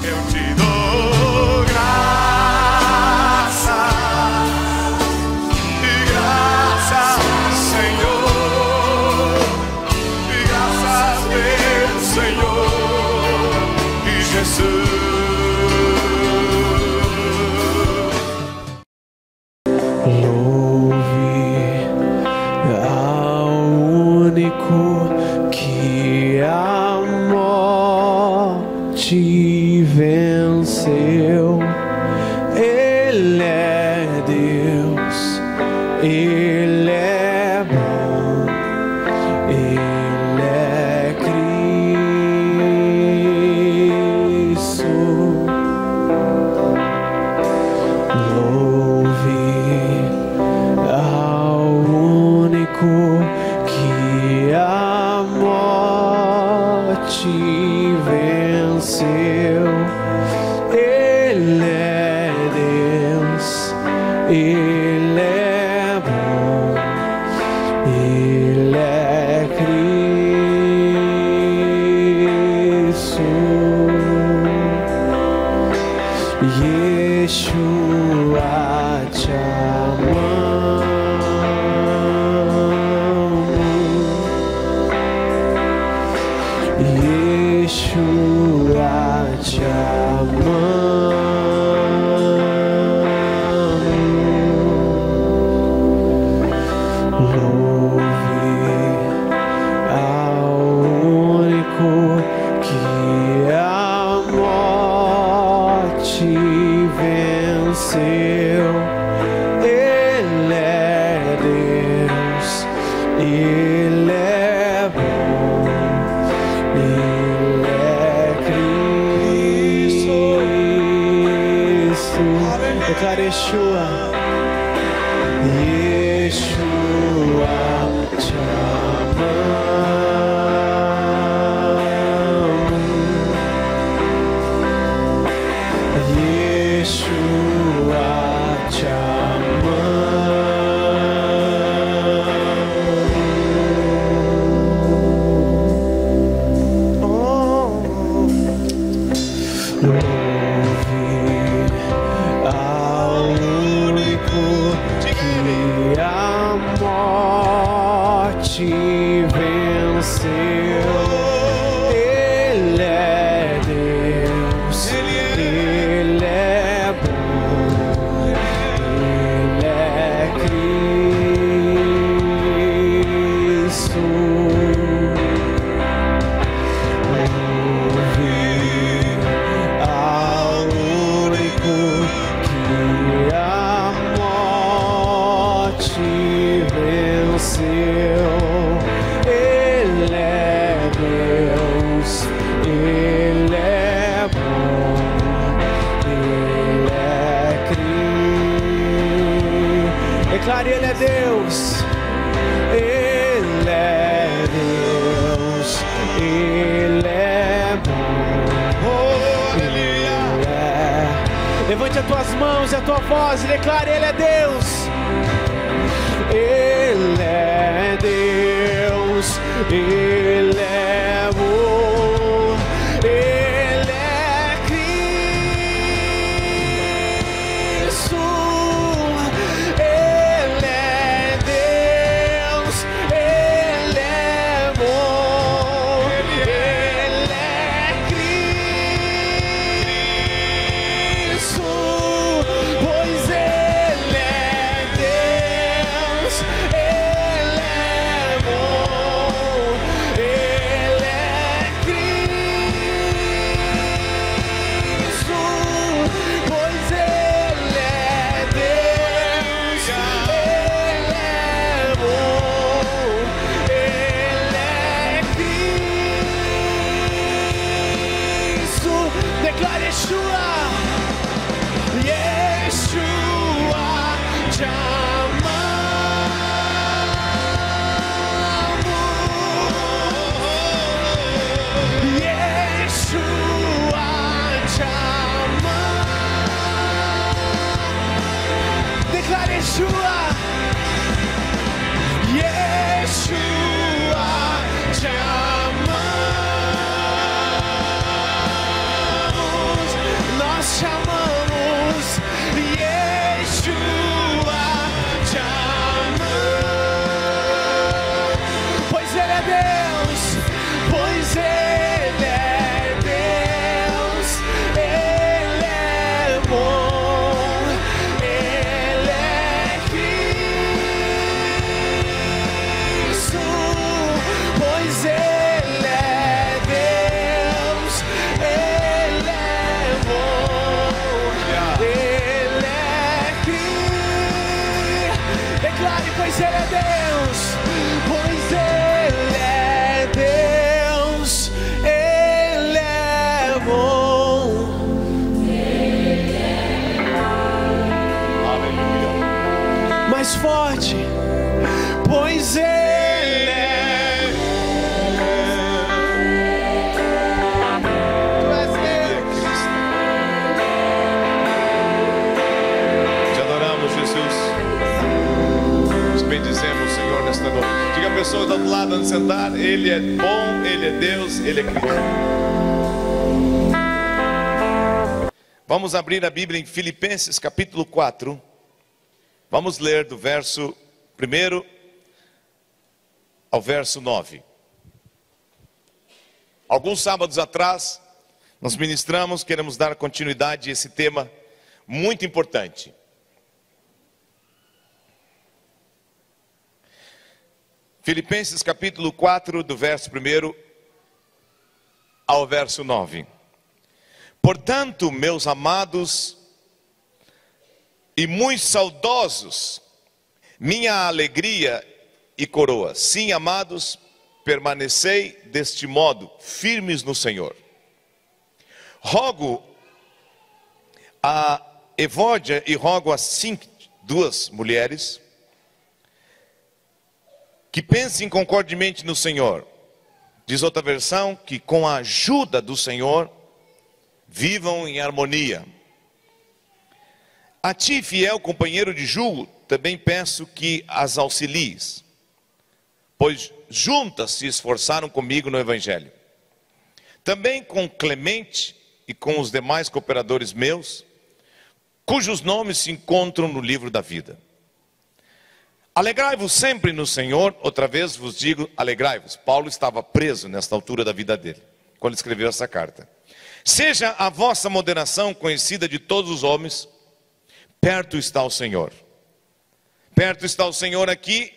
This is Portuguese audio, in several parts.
eu te dou graça, e graça, Senhor, e graças meu Senhor e Jesus. Venceu, Ele é Deus, Ele é bom, Ele é Cristo. Louve ao único que a morte venceu. Ele é Deus, Ele é bom, Ele é Cristo. Yeshua te amamos, Yeshua te amamos. Ele é Deus, Ele é bom, Ele é Cristo. Declare Yeshua, Yeshua te amamos, Yeshua te venceu. Ele é Deus, Ele é bom, Ele é Cristo. Ouve ao único que a morte venceu. Ele é Deus, Ele é bom, Ele é Cristo. Declare: Ele é Deus, Ele é Deus, Ele é bom, Ele é. Levante as tuas mãos e a tua voz e declare: Ele é Deus, Ele é Deus, Ele é bom, Ele é Cristo. Ele é Deus, Ele é bom, Ele é Cristo. Pois Ele é Deus, Ele é bom, Ele é Cristo. Pois Ele é Deus, Ele é bom, Ele é Cristo. Declare: Yeshua, Yeshua te amamos, Yeshua te amamos. Declare: Yeshua, Yeshua te amamos, mais forte, pois Ele é. Tu és Deus. Te adoramos, Jesus. Nos bendizemos, Senhor, nesta noite. Diga a pessoa do lado antes de sentar: Ele é bom, Ele é Deus, Ele é Cristo. Vamos abrir a Bíblia em Filipenses capítulo 4. Vamos ler do verso 1 ao verso 9. Alguns sábados atrás, nós ministramos, queremos dar continuidade a esse tema muito importante. Filipenses capítulo 4, do verso 1 ao verso 9. Portanto, meus amados e muito saudosos, minha alegria e coroa. Sim, amados, permanecei deste modo, firmes no Senhor. Rogo a Evódia e rogo a duas mulheres que pensem concordemente no Senhor. Diz outra versão que com a ajuda do Senhor vivam em harmonia. A ti, fiel companheiro de julgo, também peço que as auxilies, pois juntas se esforçaram comigo no Evangelho. Também com Clemente e com os demais cooperadores meus, cujos nomes se encontram no livro da vida. Alegrai-vos sempre no Senhor. Outra vez vos digo, alegrai-vos. Paulo estava preso nesta altura da vida dele, quando escreveu essa carta. Seja a vossa moderação conhecida de todos os homens. Perto está o Senhor. Perto está o Senhor aqui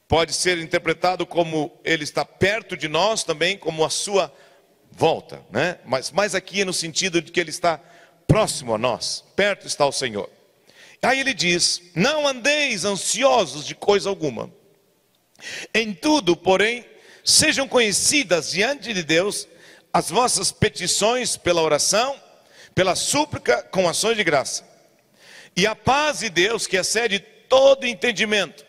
pode ser interpretado como Ele está perto de nós, também como a sua volta, né? Mas aqui é no sentido de que Ele está próximo a nós. Perto está o Senhor. Aí ele diz: não andeis ansiosos de coisa alguma. Em tudo, porém, sejam conhecidas diante de Deus as vossas petições pela oração, pela súplica, com ações de graça. E a paz de Deus, que excede todo entendimento,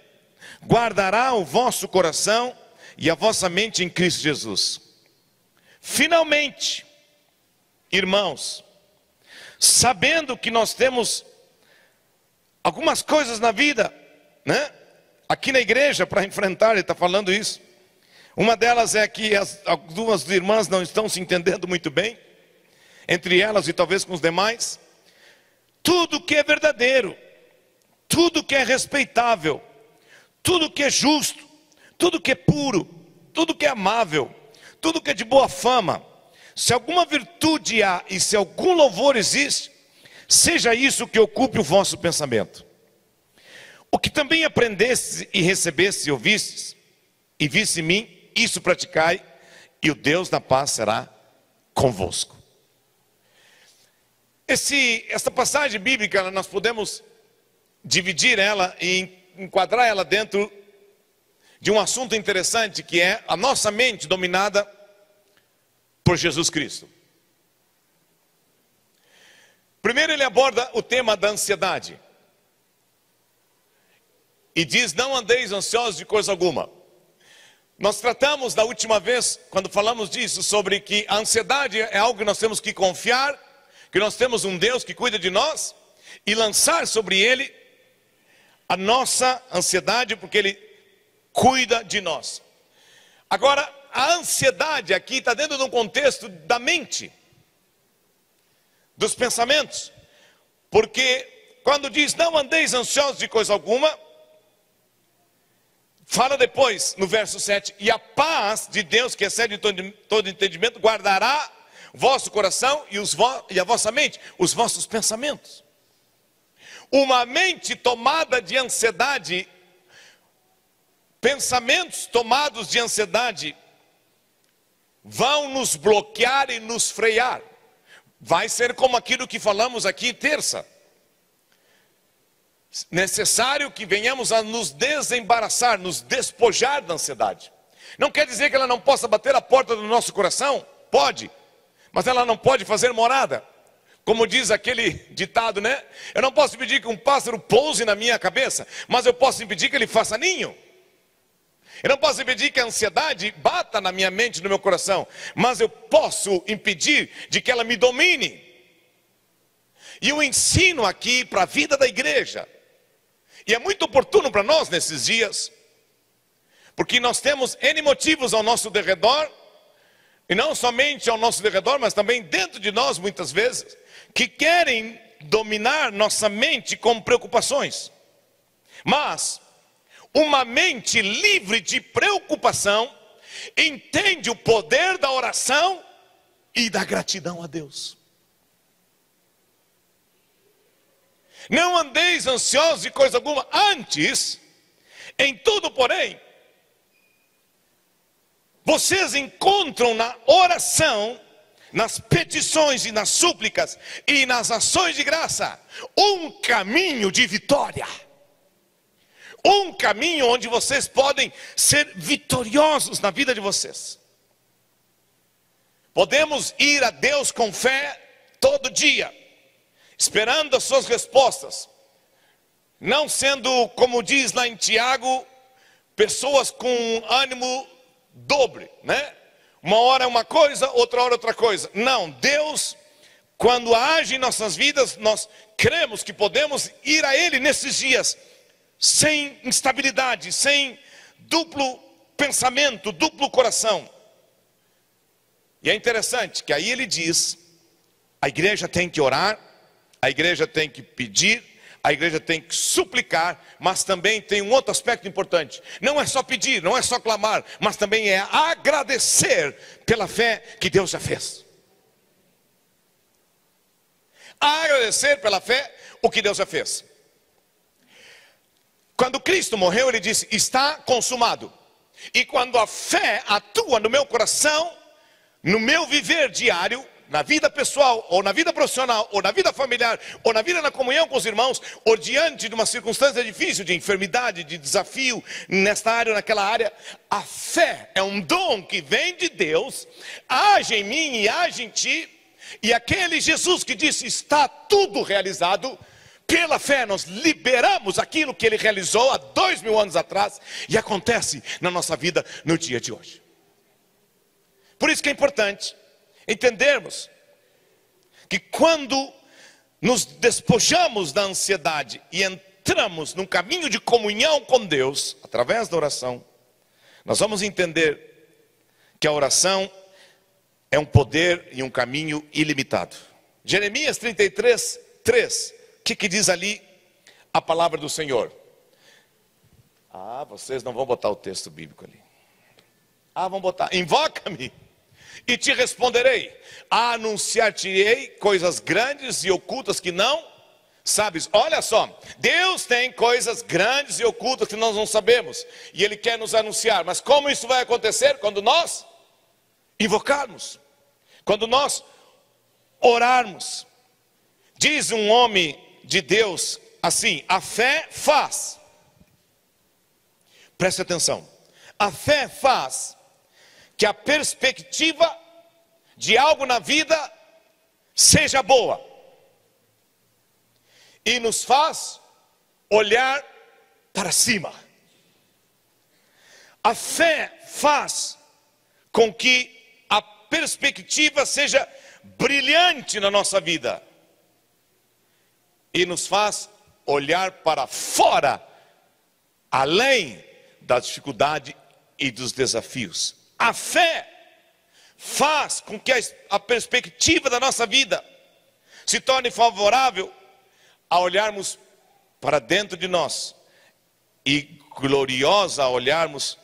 guardará o vosso coração e a vossa mente em Cristo Jesus. Finalmente, irmãos, sabendo que nós temos algumas coisas na vida, né? Aqui na igreja para enfrentar, ele está falando isso. Uma delas é que algumas irmãs não estão se entendendo muito bem, entre elas e talvez com os demais. Tudo que é verdadeiro, tudo que é respeitável, tudo que é justo, tudo que é puro, tudo que é amável, tudo que é de boa fama, se alguma virtude há e se algum louvor existe, seja isso que ocupe o vosso pensamento. O que também aprendestes e recebestes e ouvistes, e viste em mim, isso praticai, e o Deus da paz será convosco. Essa passagem bíblica, nós podemos dividir ela e enquadrar ela dentro de um assunto interessante, que é a nossa mente dominada por Jesus Cristo. Primeiro ele aborda o tema da ansiedade. E diz: não andeis ansiosos de coisa alguma. Nós tratamos da última vez, quando falamos disso, sobre que a ansiedade é algo que nós temos que confiar, que nós temos um Deus que cuida de nós, e lançar sobre Ele a nossa ansiedade, porque Ele cuida de nós. Agora, a ansiedade aqui está dentro de um contexto da mente, dos pensamentos, porque quando diz não andeis ansiosos de coisa alguma, fala depois no verso 7, e a paz de Deus, que excede todo entendimento, guardará o vosso coração e a vossa mente, os vossos pensamentos. Uma mente tomada de ansiedade, pensamentos tomados de ansiedade, vão nos bloquear e nos frear. Vai ser como aquilo que falamos aqui terça. Necessário que venhamos a nos desembaraçar, nos despojar da ansiedade. Não quer dizer que ela não possa bater a porta do nosso coração? Pode, mas ela não pode fazer morada. Como diz aquele ditado, né? Eu não posso impedir que um pássaro pouse na minha cabeça, mas eu posso impedir que ele faça ninho. Eu não posso impedir que a ansiedade bata na minha mente, no meu coração, mas eu posso impedir de que ela me domine. E o ensino aqui para a vida da igreja, e é muito oportuno para nós nesses dias, porque nós temos N motivos ao nosso derredor, e não somente ao nosso derredor, mas também dentro de nós muitas vezes, que querem dominar nossa mente com preocupações. Mas uma mente livre de preocupação entende o poder da oração e da gratidão a Deus. Não andeis ansiosos de coisa alguma, antes, em tudo porém, vocês encontram na oração, nas petições e nas súplicas e nas ações de graça, um caminho de vitória. Um caminho onde vocês podem ser vitoriosos na vida de vocês. Podemos ir a Deus com fé todo dia, esperando as suas respostas, não sendo, como diz lá em Tiago, pessoas com ânimo dobre, né? Uma hora é uma coisa, outra hora outra coisa. Não, Deus, quando age em nossas vidas, nós cremos que podemos ir a Ele nesses dias, sem instabilidade, sem duplo pensamento, duplo coração. E é interessante que aí ele diz, a igreja tem que orar, a igreja tem que pedir, a igreja tem que suplicar, mas também tem um outro aspecto importante. Não é só pedir, não é só clamar, mas também é agradecer pela fé que Deus já fez. Agradecer pela fé o que Deus já fez. Quando Cristo morreu, ele disse, está consumado. E quando a fé atua no meu coração, no meu viver diário, na vida pessoal, ou na vida profissional, ou na vida familiar, ou na vida na comunhão com os irmãos, ou diante de uma circunstância difícil, de enfermidade, de desafio, nesta área ou naquela área, a fé é um dom que vem de Deus, age em mim e age em ti, e aquele Jesus que disse, está tudo realizado, pela fé nós liberamos aquilo que Ele realizou há 2000 anos atrás, e acontece na nossa vida no dia de hoje. Por isso que é importante entendermos que quando nos despojamos da ansiedade e entramos num caminho de comunhão com Deus, através da oração, nós vamos entender que a oração é um poder e um caminho ilimitado. Jeremias 33, 3, o que diz ali a palavra do Senhor? Vocês não vão botar o texto bíblico ali. Vão botar, invoca-me e te responderei, anunciar-te-ei coisas grandes e ocultas que não sabes. Olha só, Deus tem coisas grandes e ocultas que nós não sabemos, e Ele quer nos anunciar. Mas como isso vai acontecer? Quando nós invocarmos, quando nós orarmos. Diz um homem de Deus assim, a fé faz, preste atenção, a fé faz que a perspectiva de algo na vida seja boa, e nos faz olhar para cima. A fé faz com que a perspectiva seja brilhante na nossa vida, e nos faz olhar para fora, além da dificuldade e dos desafios. A fé faz com que a perspectiva da nossa vida se torne favorável a olharmos para dentro de nós, e gloriosa a olharmos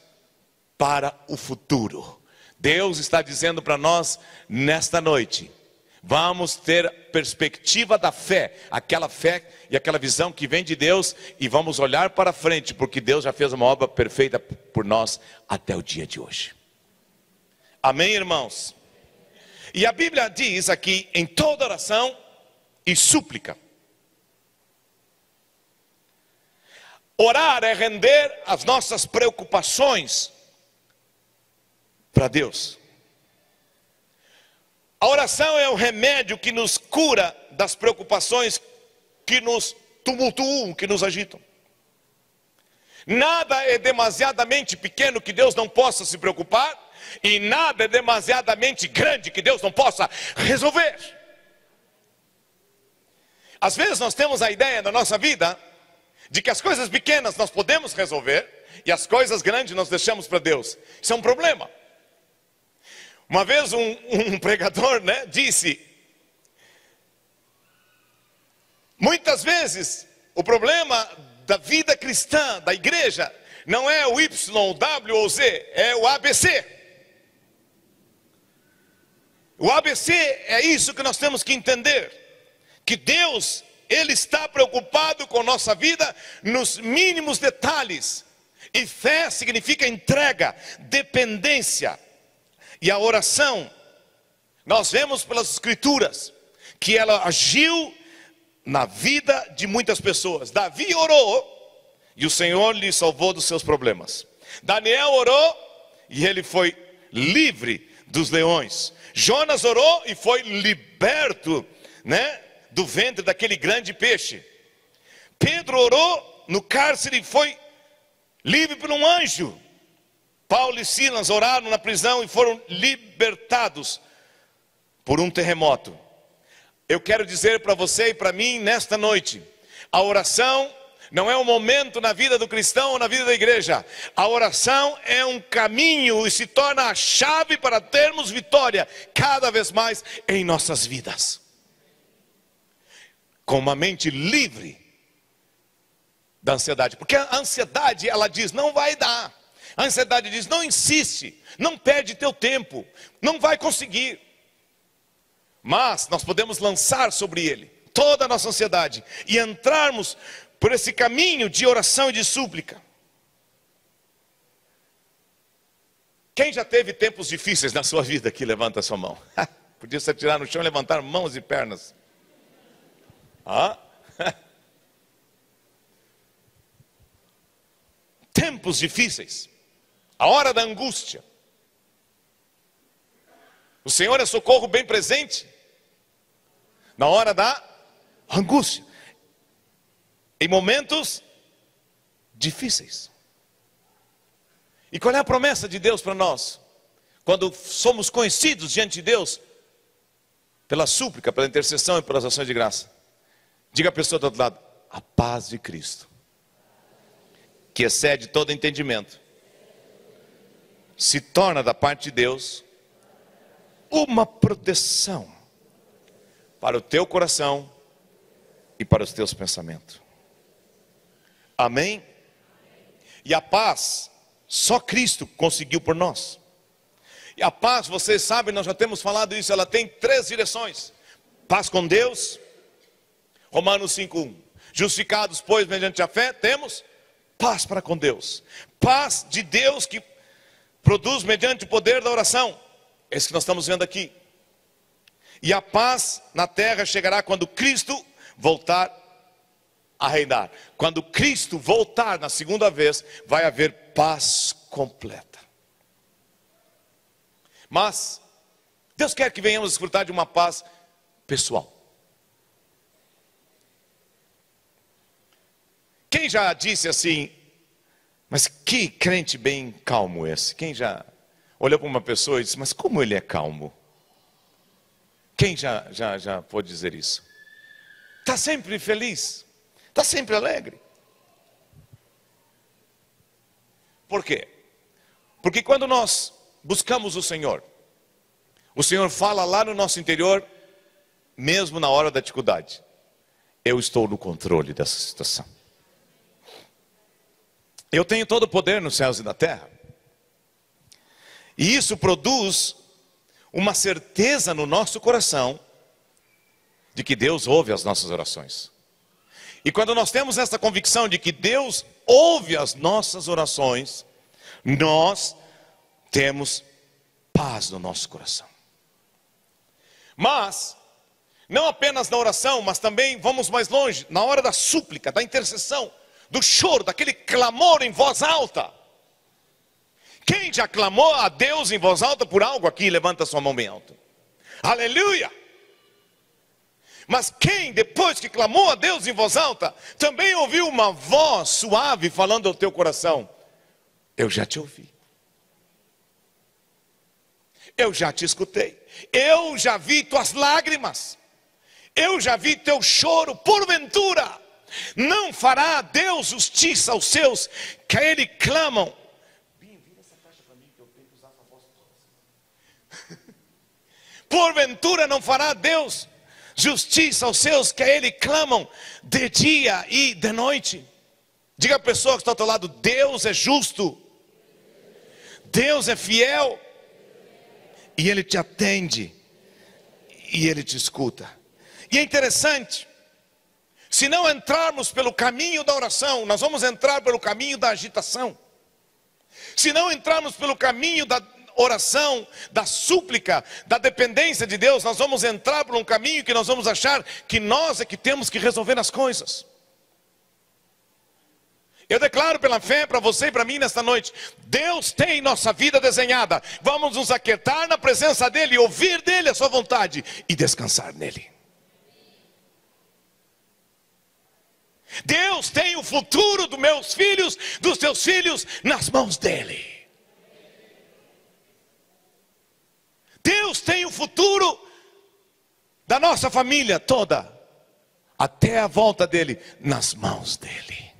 para o futuro. Deus está dizendo para nós nesta noite, vamos ter perspectiva da fé, aquela fé e aquela visão que vem de Deus, e vamos olhar para frente, porque Deus já fez uma obra perfeita por nós até o dia de hoje. Amém, irmãos? E a Bíblia diz aqui, em toda oração e súplica. Orar é render as nossas preocupações para Deus. A oração é o remédio que nos cura das preocupações que nos tumultuam, que nos agitam. Nada é demasiadamente pequeno que Deus não possa se preocupar, e nada é demasiadamente grande que Deus não possa resolver. Às vezes nós temos a ideia na nossa vida de que as coisas pequenas nós podemos resolver e as coisas grandes nós deixamos para Deus. Isso é um problema. Uma vez um pregador, disse: muitas vezes o problema da vida cristã, da igreja, não é o Y, o W ou o Z, é o ABC. O ABC é isso que nós temos que entender, que Deus, Ele está preocupado com nossa vida nos mínimos detalhes. E fé significa entrega, dependência. E a oração, nós vemos pelas escrituras, que ela agiu na vida de muitas pessoas. Davi orou, e o Senhor lhe salvou dos seus problemas. Daniel orou, e ele foi livre dos leões. Jonas orou e foi liberto, do ventre daquele grande peixe. Pedro orou no cárcere e foi livre por um anjo. Paulo e Silas oraram na prisão e foram libertados por um terremoto. Eu quero dizer para você e para mim nesta noite, a oração não é um momento na vida do cristão ou na vida da igreja. A oração é um caminho e se torna a chave para termos vitória cada vez mais em nossas vidas. Com uma mente livre da ansiedade. Porque a ansiedade, ela diz, não vai dar. A ansiedade diz, não insiste, não perde teu tempo, não vai conseguir. Mas nós podemos lançar sobre ele toda a nossa ansiedade e entrarmos por esse caminho de oração e de súplica. Quem já teve tempos difíceis na sua vida aqui? Levanta a sua mão. Podia se atirar no chão e levantar mãos e pernas. Tempos difíceis. A hora da angústia. O Senhor é socorro bem presente na hora da angústia. Em momentos difíceis. E qual é a promessa de Deus para nós? Quando somos conhecidos diante de Deus, pela súplica, pela intercessão e pelas ações de graça. Diga a pessoa do outro lado, a paz de Cristo, que excede todo entendimento, se torna da parte de Deus uma proteção para o teu coração e para os teus pensamentos. Amém? E a paz, só Cristo conseguiu por nós. E a paz, vocês sabem, nós já temos falado isso, ela tem 3 direções. Paz com Deus, Romanos 5:1. Justificados, pois, mediante a fé, temos paz para com Deus. Paz de Deus que produz mediante o poder da oração. Esse que nós estamos vendo aqui. E a paz na terra chegará quando Cristo voltar a reinar. Quando Cristo voltar na segunda vez, vai haver paz completa. Mas Deus quer que venhamos desfrutar de uma paz pessoal. Quem já disse assim, mas que crente bem calmo esse? Quem já olhou para uma pessoa e disse, mas como ele é calmo? Quem já pôde dizer isso? Está sempre feliz, está sempre alegre. Por quê? Porque quando nós buscamos o Senhor fala lá no nosso interior, mesmo na hora da dificuldade. Eu estou no controle dessa situação. Eu tenho todo o poder nos céus e na terra. E isso produz uma certeza no nosso coração de que Deus ouve as nossas orações. E quando nós temos essa convicção de que Deus ouve as nossas orações, nós temos paz no nosso coração. Mas, não apenas na oração, mas também vamos mais longe, na hora da súplica, da intercessão, do choro, daquele clamor em voz alta. Quem já clamou a Deus em voz alta por algo aqui? Levanta sua mão bem alto. Aleluia! Mas quem, depois que clamou a Deus em voz alta, também ouviu uma voz suave falando ao teu coração: eu já te ouvi, eu já te escutei, eu já vi tuas lágrimas, eu já vi teu choro. Porventura não fará Deus justiça aos seus que a Ele clamam? Porventura não fará Deus justiça aos seus que a Ele clamam de dia e de noite? Diga à pessoa que está ao teu lado: Deus é justo, Deus é fiel, e Ele te atende, e Ele te escuta. E é interessante, se não entrarmos pelo caminho da oração, nós vamos entrar pelo caminho da agitação. Se não entrarmos pelo caminho da oração, da súplica, da dependência de Deus, nós vamos entrar por um caminho que nós vamos achar que nós é que temos que resolver as coisas. Eu declaro pela fé para você e para mim nesta noite: Deus tem nossa vida desenhada. Vamos nos aquietar na presença dEle, ouvir dEle a sua vontade e descansar nele. Deus tem o futuro dos meus filhos, dos teus filhos, nas mãos dEle. Deus tem o futuro da nossa família toda, até a volta dEle, nas mãos dEle.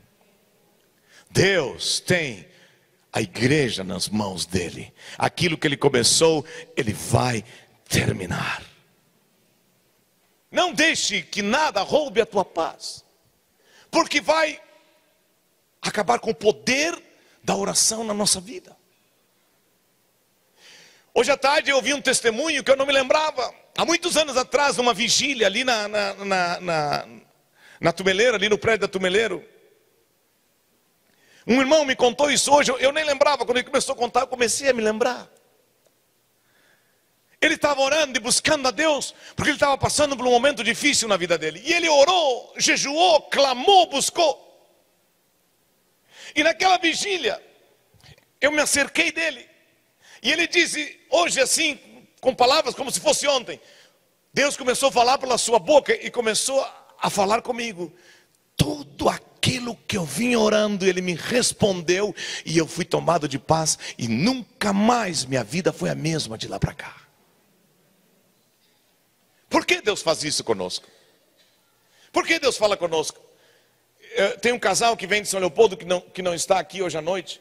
Deus tem a igreja nas mãos dEle. Aquilo que Ele começou, Ele vai terminar. Não deixe que nada roube a tua paz, porque vai acabar com o poder da oração na nossa vida. Hoje à tarde eu ouvi um testemunho que eu não me lembrava. Há muitos anos atrás, numa vigília ali na Tumeleiro, ali no prédio da Tumeleiro, um irmão me contou isso hoje. Eu nem lembrava. Quando ele começou a contar, eu comecei a me lembrar. Ele estava orando e buscando a Deus, porque ele estava passando por um momento difícil na vida dele. E ele orou, jejuou, clamou, buscou. E naquela vigília, eu me acerquei dele. E ele disse, hoje assim, com palavras como se fosse ontem, Deus começou a falar pela sua boca e começou a falar comigo. Tudo aquilo que eu vim orando, Ele me respondeu, e eu fui tomado de paz, e nunca mais minha vida foi a mesma de lá para cá. Por que Deus faz isso conosco? Por que Deus fala conosco? Tem um casal que vem de São Leopoldo que não está aqui hoje à noite.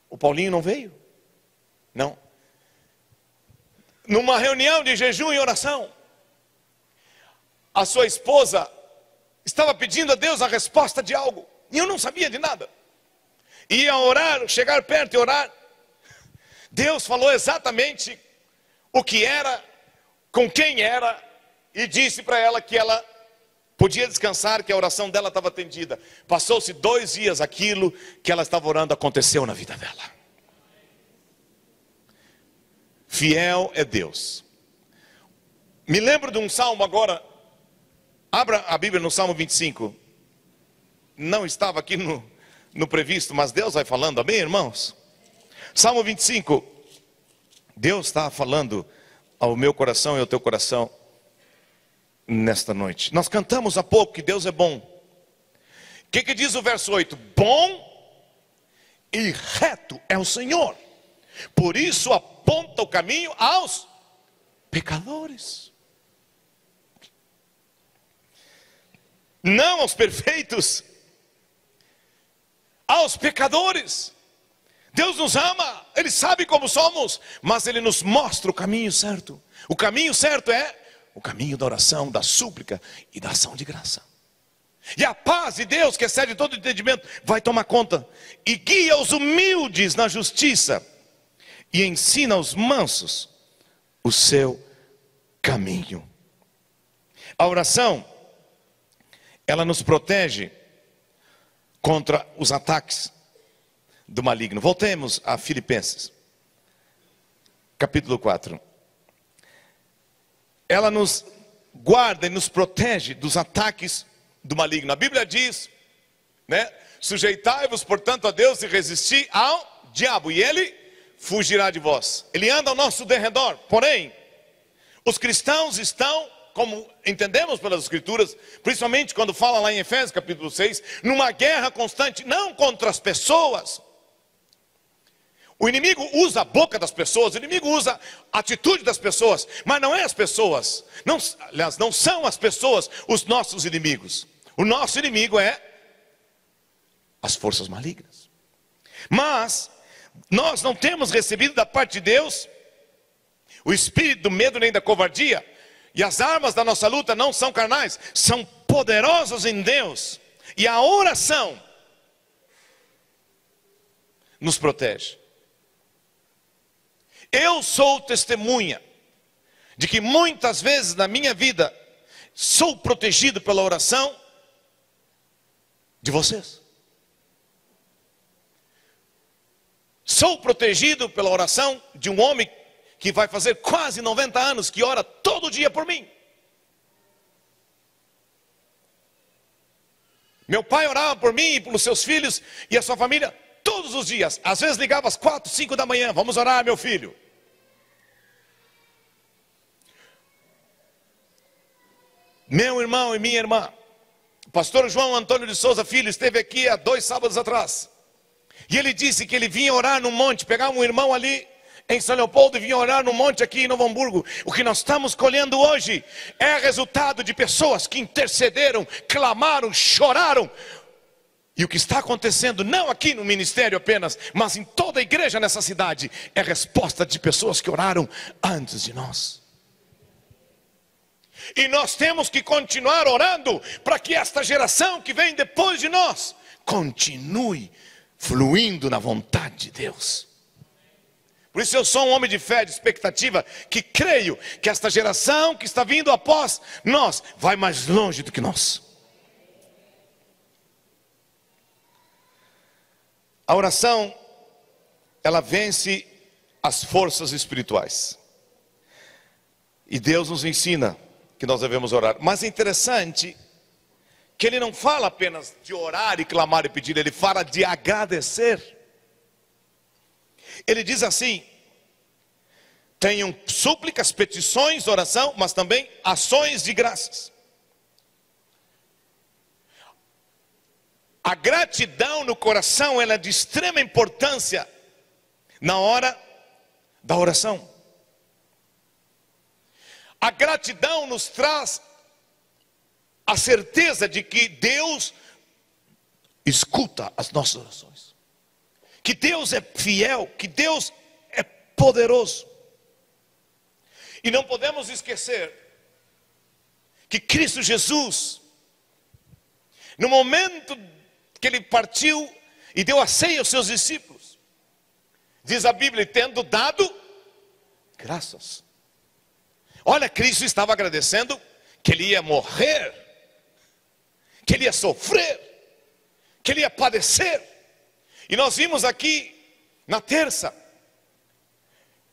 O Paulinho não veio? Não. Numa reunião de jejum e oração, a sua esposa estava pedindo a Deus a resposta de algo, e eu não sabia de nada. Ia orar, chegar perto e orar. Deus falou exatamente o que era, com quem era, e disse para ela que ela podia descansar, que a oração dela estava atendida. Passou-se 2 dias, aquilo que ela estava orando aconteceu na vida dela. Fiel é Deus. Me lembro de um salmo agora. Abra a Bíblia no Salmo 25. Não estava aqui no previsto, mas Deus vai falando, amém, irmãos? Salmo 25. Deus está falando ao meu coração e ao teu coração nesta noite. Nós cantamos há pouco que Deus é bom. O que diz o verso 8? Bom e reto é o Senhor, por isso aponta o caminho aos pecadores, não aos perfeitos, aos pecadores. Deus nos ama, Ele sabe como somos, mas Ele nos mostra o caminho certo. O caminho certo é o caminho da oração, da súplica e da ação de graça. E a paz de Deus, que excede todo entendimento, vai tomar conta e guia os humildes na justiça e ensina aos mansos o seu caminho. A oração, ela nos protege contra os ataques do maligno. Voltemos a Filipenses, capítulo 4. Ela nos guarda e nos protege dos ataques do maligno. A Bíblia diz, né? Sujeitai-vos, portanto, a Deus e resisti ao diabo, e ele fugirá de vós. Ele anda ao nosso derredor, porém, Os cristãos estão, como entendemos pelas Escrituras, principalmente quando fala lá em Efésios capítulo 6, numa guerra constante, não contra as pessoas. O inimigo usa a boca das pessoas, o inimigo usa a atitude das pessoas, mas não é as pessoas, não, aliás, não são as pessoas os nossos inimigos. O nosso inimigo é as forças malignas. Mas nós não temos recebido da parte de Deus o espírito do medo nem da covardia. E as armas da nossa luta não são carnais, são poderosas em Deus. E a oração nos protege. Eu sou testemunha de que muitas vezes na minha vida sou protegido pela oração de vocês. Sou protegido pela oração de um homem que vai fazer quase 90 anos, que ora todo dia por mim. Meu pai orava por mim e pelos seus filhos e a sua família todos os dias. Às vezes ligava às 4, 5 da manhã, vamos orar, meu filho. Meu irmão e minha irmã, o pastor João Antônio de Souza Filho esteve aqui há 2 sábados atrás. E ele disse que ele vinha orar no monte, pegava um irmão ali em São Leopoldo e vinha orar no monte aqui em Novo Hamburgo. O que nós estamos colhendo hoje é resultado de pessoas que intercederam, clamaram, choraram. E o que está acontecendo, não aqui no ministério apenas, mas em toda a igreja nessa cidade, é resposta de pessoas que oraram antes de nós. E nós temos que continuar orando para que esta geração que vem depois de nós continue fluindo na vontade de Deus. Por isso eu sou um homem de fé, de expectativa, que creio que esta geração que está vindo após nós vai mais longe do que nós. A oração, ela vence as forças espirituais. E Deus nos ensina que nós devemos orar. Mas é interessante que ele não fala apenas de orar e clamar e pedir, ele fala de agradecer. Ele diz assim: tenham súplicas, petições, oração, mas também ações de graças. A gratidão no coração, ela é de extrema importância na hora da oração. A gratidão nos traz a certeza de que Deus escuta as nossas orações, que Deus é fiel, que Deus é poderoso. E não podemos esquecer que Cristo Jesus, no momento que ele partiu e deu a ceia aos seus discípulos, diz a Bíblia, tendo dado graças. Olha, Cristo estava agradecendo que ele ia morrer, que ele ia sofrer, que ele ia padecer. E nós vimos aqui na terça,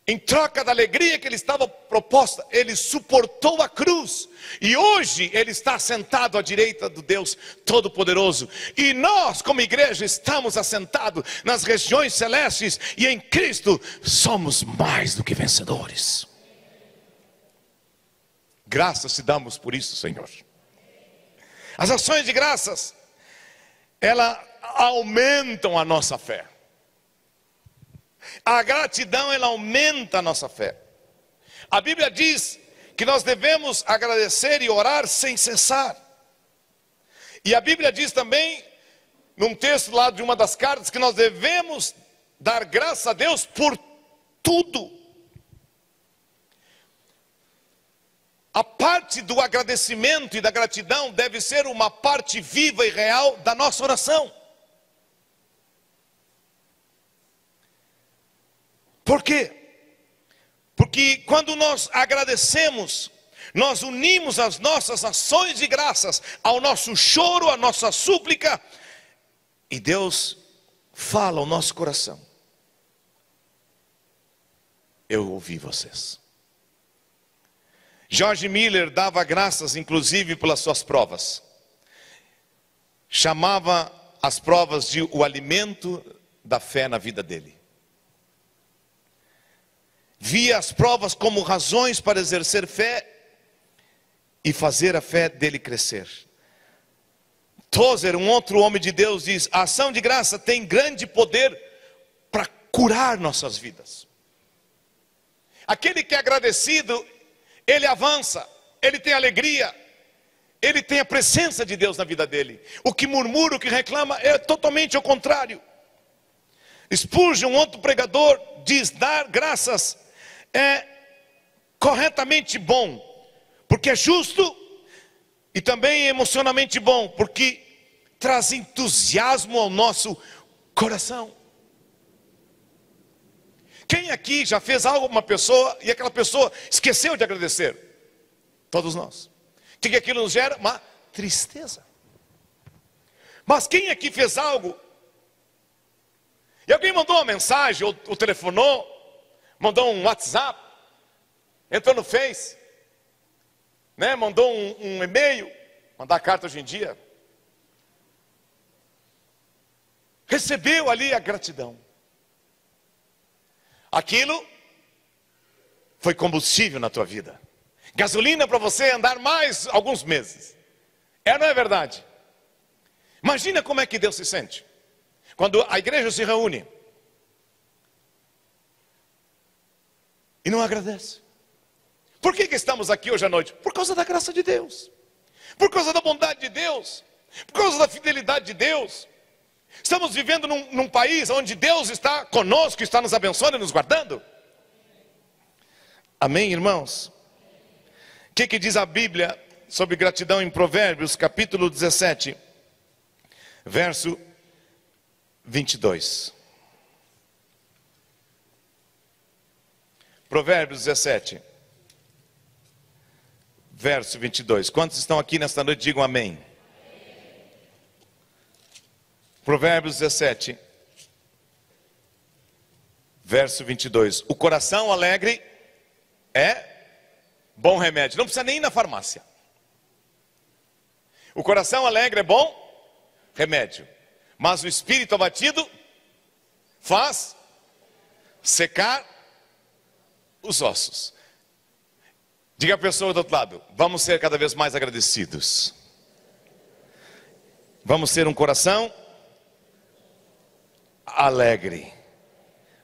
em troca da alegria que ele estava proposta, ele suportou a cruz. E hoje ele está sentado à direita do Deus Todo-Poderoso. E nós, como igreja, estamos assentados nas regiões celestes. E em Cristo somos mais do que vencedores. Graças te damos por isso, Senhor. As ações de graças, elas aumentam a nossa fé. A gratidão, ela aumenta a nossa fé. A Bíblia diz que nós devemos agradecer e orar sem cessar. E a Bíblia diz também, num texto lá de uma das cartas, que nós devemos dar graça a Deus por tudo. A parte do agradecimento e da gratidão deve ser uma parte viva e real da nossa oração. Por quê? Porque quando nós agradecemos, nós unimos as nossas ações de graças ao nosso choro, à nossa súplica, e Deus fala ao nosso coração: eu ouvi vocês. George Miller dava graças inclusive pelas suas provas. Chamava as provas de o alimento da fé na vida dele. via as provas como razões para exercer fé e fazer a fé dele crescer. Tozer, um outro homem de Deus, diz: a ação de graça tem grande poder para curar nossas vidas. Aquele que é agradecido, ele avança, ele tem alegria, ele tem a presença de Deus na vida dele. O que murmura, o que reclama, é totalmente ao contrário. Spurgeon, um outro pregador, diz: dar graças é corretamente bom, porque é justo, e também emocionalmente bom, porque traz entusiasmo ao nosso coração. Quem aqui já fez algo para uma pessoa e aquela pessoa esqueceu de agradecer? Todos nós. O que aquilo nos gera? Uma tristeza. Mas quem aqui fez algo e alguém mandou uma mensagem, ou telefonou, mandou um WhatsApp, entrou no Face, né? Mandou um e-mail, mandar carta hoje em dia, recebeu ali a gratidão. Aquilo foi combustível na tua vida, gasolina para você andar mais alguns meses. É ou não é verdade? Imagina como é que Deus se sente quando a igreja se reúne e não agradece. Por que estamos aqui hoje à noite? Por causa da graça de Deus, por causa da bondade de Deus, por causa da fidelidade de Deus. Estamos vivendo num país onde Deus está conosco, está nos abençoando e nos guardando. Amém, irmãos? O que diz a Bíblia sobre gratidão em Provérbios, capítulo 17, verso 22. Provérbios 17, verso 22. Quantos estão aqui nesta noite, digam amém. Provérbios 17, verso 22. O coração alegre é bom remédio. Não precisa nem ir na farmácia. O coração alegre é bom remédio, mas o espírito abatido faz secar os ossos. Diga a pessoa do outro lado: vamos ser cada vez mais agradecidos. Vamos ter um coração alegre,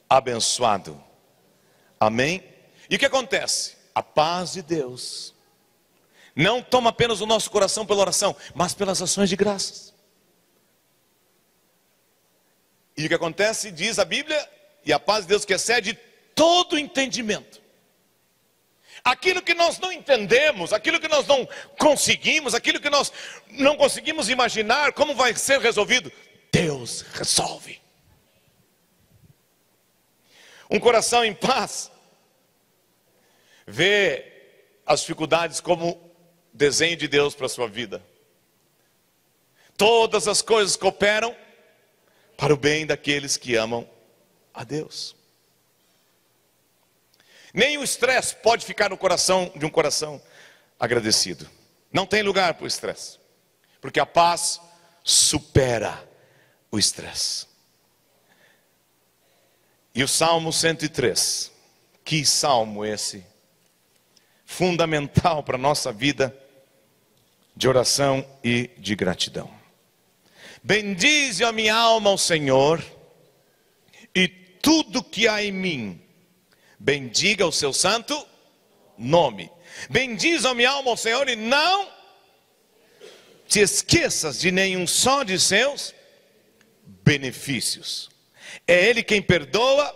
abençoado. Amém? E o que acontece? A paz de Deus não toma apenas o nosso coração pela oração, mas pelas ações de graças. E o que acontece? Diz a Bíblia: e a paz de Deus que excede todo entendimento. Aquilo que nós não entendemos, aquilo que nós não conseguimos, aquilo que nós não conseguimos imaginar como vai ser resolvido, Deus resolve. Um coração em paz vê as dificuldades como desenho de Deus para a sua vida. Todas as coisas cooperam para o bem daqueles que amam a Deus. Nem o estresse pode ficar no coração de um coração agradecido. Não tem lugar para o estresse, porque a paz supera o estresse. E o Salmo 103, que salmo esse, fundamental para a nossa vida de oração e de gratidão. Bendize a minha alma ao Senhor, e tudo que há em mim, bendiga o seu santo nome. Bendize a minha alma ao Senhor, e não te esqueças de nenhum só de seus benefícios. É Ele quem perdoa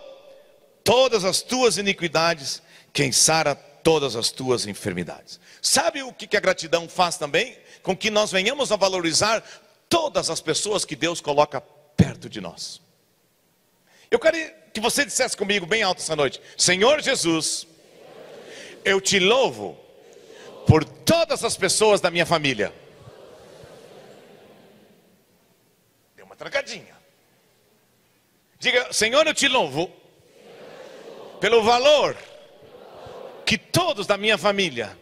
todas as tuas iniquidades, quem sara todas as tuas enfermidades. Sabe o que a gratidão faz também? Com que nós venhamos a valorizar todas as pessoas que Deus coloca perto de nós. Eu quero que você dissesse comigo bem alto essa noite: Senhor Jesus, eu te louvo por todas as pessoas da minha família. Deu uma trancadinha. Diga: Senhor, eu te louvo pelo valor que todos da minha família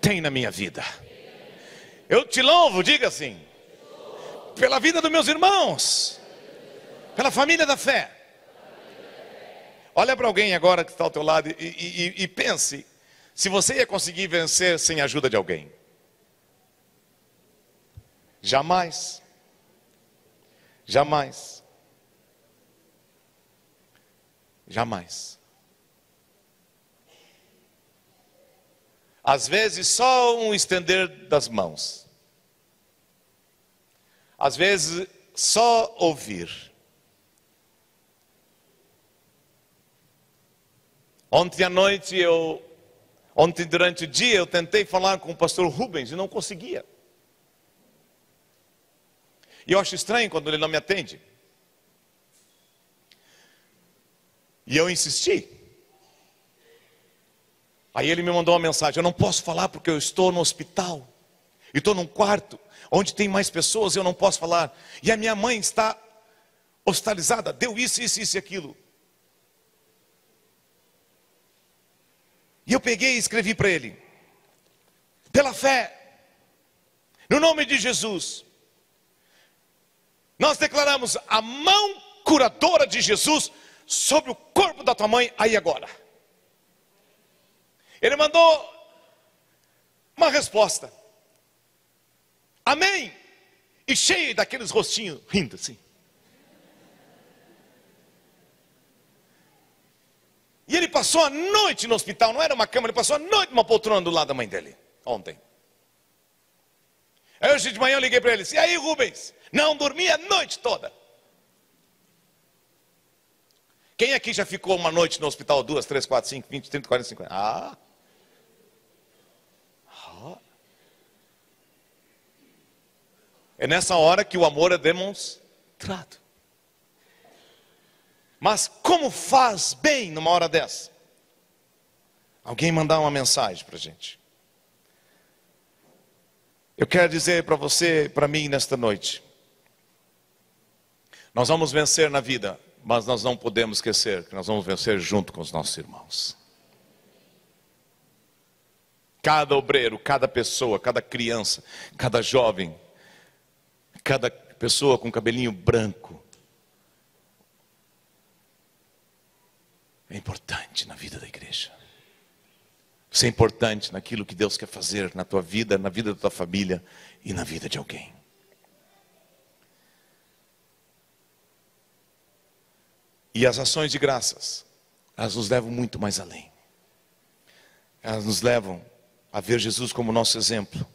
têm na minha vida. Eu te louvo, diga assim, pela vida dos meus irmãos, pela família da fé. Olha para alguém agora que está ao teu lado e pense se você ia conseguir vencer sem a ajuda de alguém. Jamais. Jamais. Jamais. Às vezes só um estender das mãos. Às vezes só ouvir. Ontem durante o dia eu tentei falar com o pastor Rubens e não conseguia. E eu acho estranho quando ele não me atende. E eu insisti. Aí ele me mandou uma mensagem: eu não posso falar porque eu estou no hospital. E estou num quarto onde tem mais pessoas, eu não posso falar. E a minha mãe está hospitalizada, deu isso e aquilo. E eu peguei e escrevi para ele: pela fé, no nome de Jesus, nós declaramos a mão curadora de Jesus sobre o corpo da tua mãe, aí agora. Ele mandou uma resposta: amém. E cheio daqueles rostinhos rindo assim. E ele passou a noite no hospital, não era uma cama, ele passou a noite numa poltrona do lado da mãe dele, ontem. Aí hoje de manhã eu liguei para ele: e aí, Rubens? Não dormi a noite toda. Quem aqui já ficou uma noite no hospital? 2, 3, 4, 5, 20, 30, 40, 50? É nessa hora que o amor é demonstrado. Mas como faz bem numa hora dessa? Alguém mandar uma mensagem para a gente. Eu quero dizer para você, para mim nesta noite: nós vamos vencer na vida, mas nós não podemos esquecer que nós vamos vencer junto com os nossos irmãos. Cada obreiro, cada pessoa, cada criança, cada jovem, cada pessoa com cabelinho branco é importante na vida da igreja. Isso é importante naquilo que Deus quer fazer na tua vida, na vida da tua família e na vida de alguém. E as ações de graças, elas nos levam muito mais além. Elas nos levam a ver Jesus como nosso exemplo.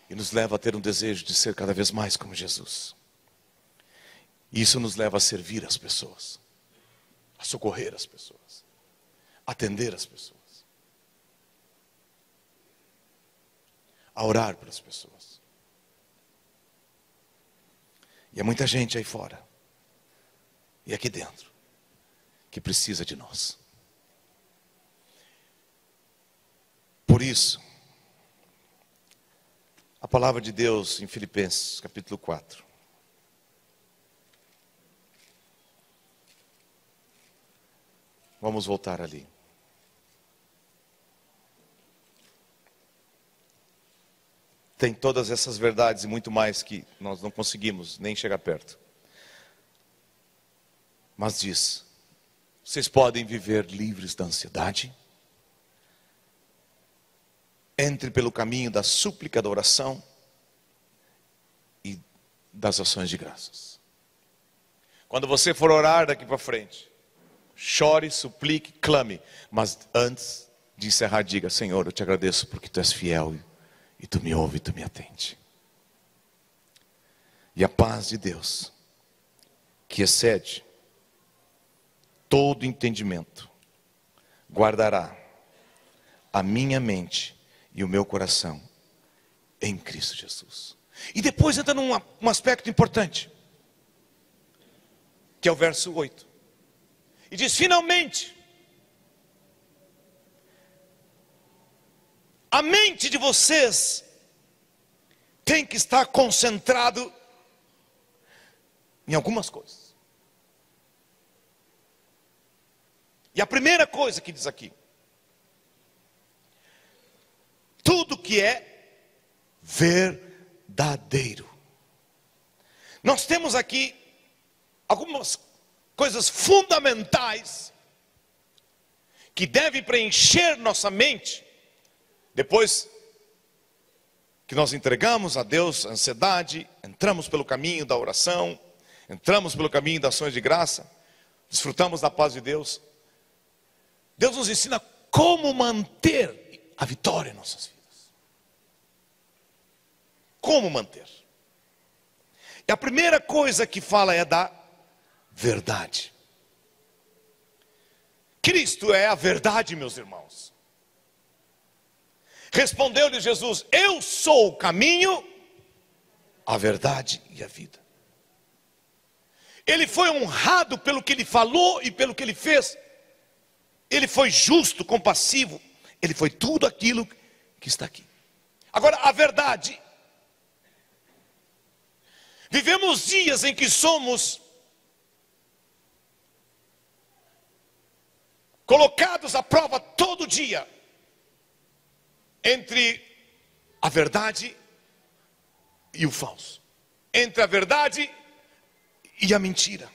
E nos leva a ter um desejo de ser cada vez mais como Jesus. E isso nos leva a servir as pessoas, a socorrer as pessoas, a atender as pessoas, a orar pelas pessoas. E há muita gente aí fora e aqui dentro que precisa de nós. Por isso, a palavra de Deus em Filipenses capítulo 4. Vamos voltar ali. Tem todas essas verdades e muito mais que nós não conseguimos nem chegar perto. Mas diz: vocês podem viver livres da ansiedade. Entre pelo caminho da súplica, da oração e das ações de graças. Quando você for orar daqui para frente, chore, suplique, clame. Mas antes de encerrar, diga: Senhor, eu te agradeço porque tu és fiel e tu me ouve e tu me atende. E a paz de Deus, que excede todo entendimento, guardará a minha mente e o meu coração em Cristo Jesus. E depois entra num aspecto importante, que é o verso 8. E diz: finalmente, a mente de vocês tem que estar concentrado em algumas coisas. E a primeira coisa que diz aqui: tudo que é verdadeiro. Nós temos aqui algumas coisas fundamentais que devem preencher nossa mente depois que nós entregamos a Deus a ansiedade, entramos pelo caminho da oração, entramos pelo caminho das ações de graça, desfrutamos da paz de Deus. Deus nos ensina como manter a vitória em nossas vidas. Como manter? E a primeira coisa que fala é da verdade. Cristo é a verdade, meus irmãos. Respondeu-lhe Jesus: eu sou o caminho, a verdade e a vida. Ele foi honrado pelo que ele falou e pelo que ele fez. Ele foi justo, compassivo. Ele foi tudo aquilo que está aqui. Agora, a verdade. Vivemos dias em que somos colocados à prova todo dia entre a verdade e o falso, entre a verdade e a mentira.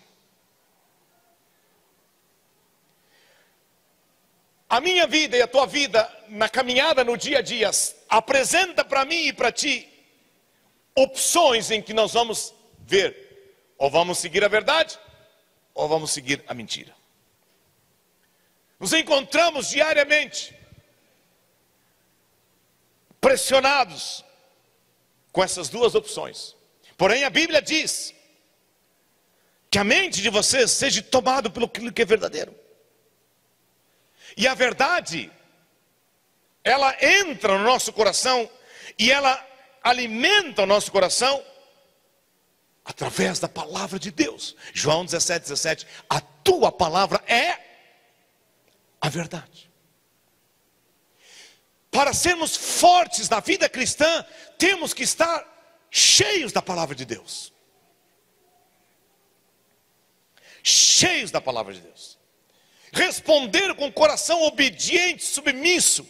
A minha vida e a tua vida na caminhada no dia a dia apresenta para mim e para ti opções em que nós vamos ver, ou vamos seguir a verdade ou vamos seguir a mentira. Nos encontramos diariamente pressionados com essas duas opções. Porém a Bíblia diz que a mente de vocês seja tomada pelo que é verdadeiro. E a verdade, ela entra no nosso coração e ela alimenta o nosso coração através da palavra de Deus. João 17:17, a tua palavra é a verdade. Para sermos fortes na vida cristã, temos que estar cheios da palavra de Deus. Cheios da palavra de Deus. Responder com o coração obediente, submisso